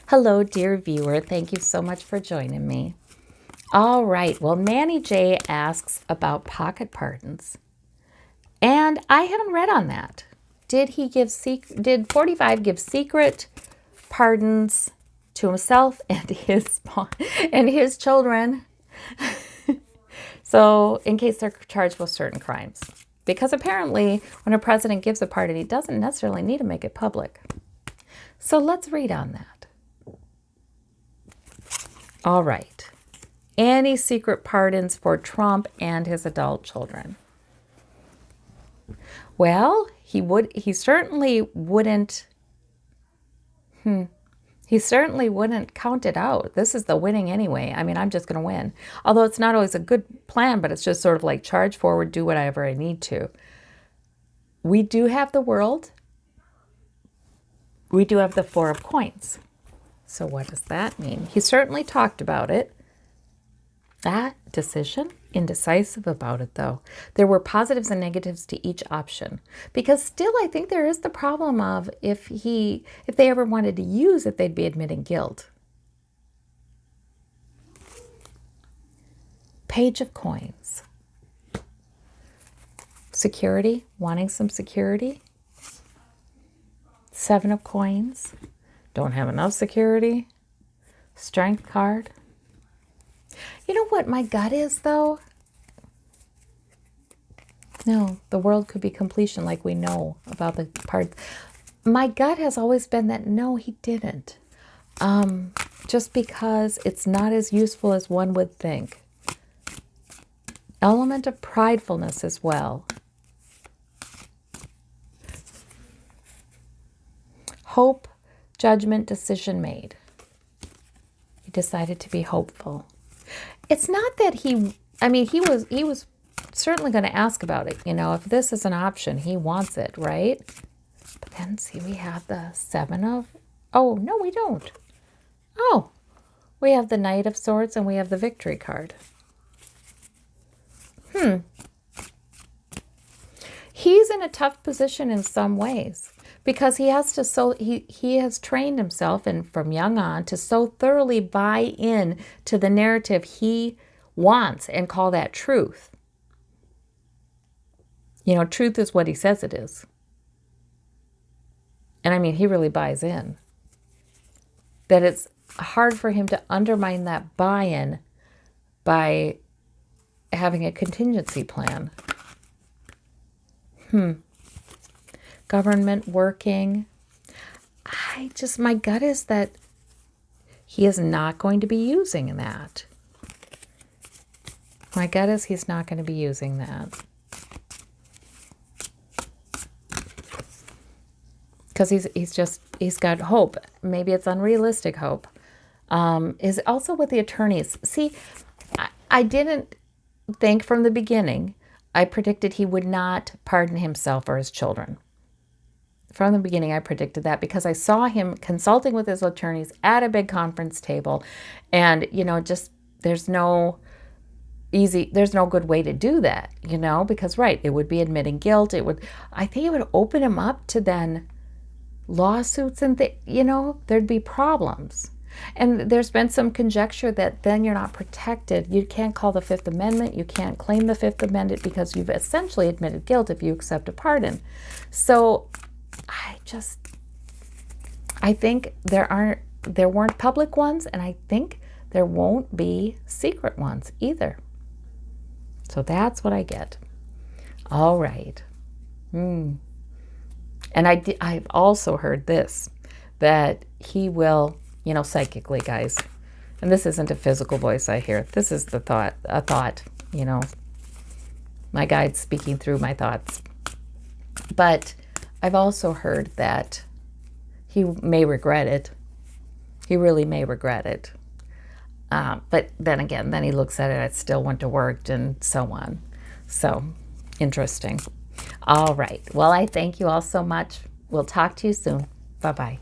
Hello, dear viewer. Thank you so much for joining me. All right. Well, Manny J asks about pocket pardons, and I haven't read on that. Did 45 give secret pardons to himself and his children? So, in case they're charged with certain crimes, because apparently, when a president gives a pardon, he doesn't necessarily need to make it public. So let's read on that. All right. Any secret pardons for Trump and his adult children? Well, he certainly wouldn't count it out. This is the winning anyway. I mean, I'm just going to win. Although it's not always a good plan, but it's just sort of like charge forward, do whatever I need to. We do have the world. We do have the Four of Coins. So what does that mean? He certainly talked about it. That decision, indecisive about it though. There were positives and negatives to each option. Because still I think there is the problem of if they ever wanted to use it, they'd be admitting guilt. Page of Coins. Security, wanting some security. Seven of Coins. Don't have enough security. Strength card. You know what my gut is, though? No, the world could be completion like we know about the part. My gut has always been that no, he didn't. Just because it's not as useful as one would think. Element of pridefulness as well. Hope, judgment, decision made. He decided to be hopeful. It's not that he was certainly going to ask about it. You know, if this is an option, he wants it, right? But then see, we have the oh, no, we don't. Oh, we have the Knight of Swords and we have the Victory card. He's in a tough position in some ways. Because he has trained himself and from young on to so thoroughly buy in to the narrative he wants and call that truth. You know, truth is what he says it is. And I mean, he really buys in. That it's hard for him to undermine that buy-in by having a contingency plan. Government working. My gut is that he is not going to be using that. My gut is he's not going to be using that. Because he's got hope. Maybe it's unrealistic hope. Is also with the attorneys. See, I didn't think from the beginning, I predicted he would not pardon himself or his children. From the beginning, I predicted that because I saw him consulting with his attorneys at a big conference table. And, you know, just there's no good way to do that, you know, because, right, it would be admitting guilt. I think it would open him up to then lawsuits and, there'd be problems. And there's been some conjecture that then you're not protected. You can't call the Fifth Amendment. You can't claim the Fifth Amendment because you've essentially admitted guilt if you accept a pardon. So I think there weren't public ones, and I think there won't be secret ones either. So that's what I get. All right. And I've also heard this, that he will, psychically, guys, and this isn't a physical voice I hear. This is a thought, my guide speaking through my thoughts. But I've also heard that he may regret it. He really may regret it. But then again, then he looks at it, it still went to work and so on. So, interesting. All right. Well, I thank you all so much. We'll talk to you soon. Bye-bye.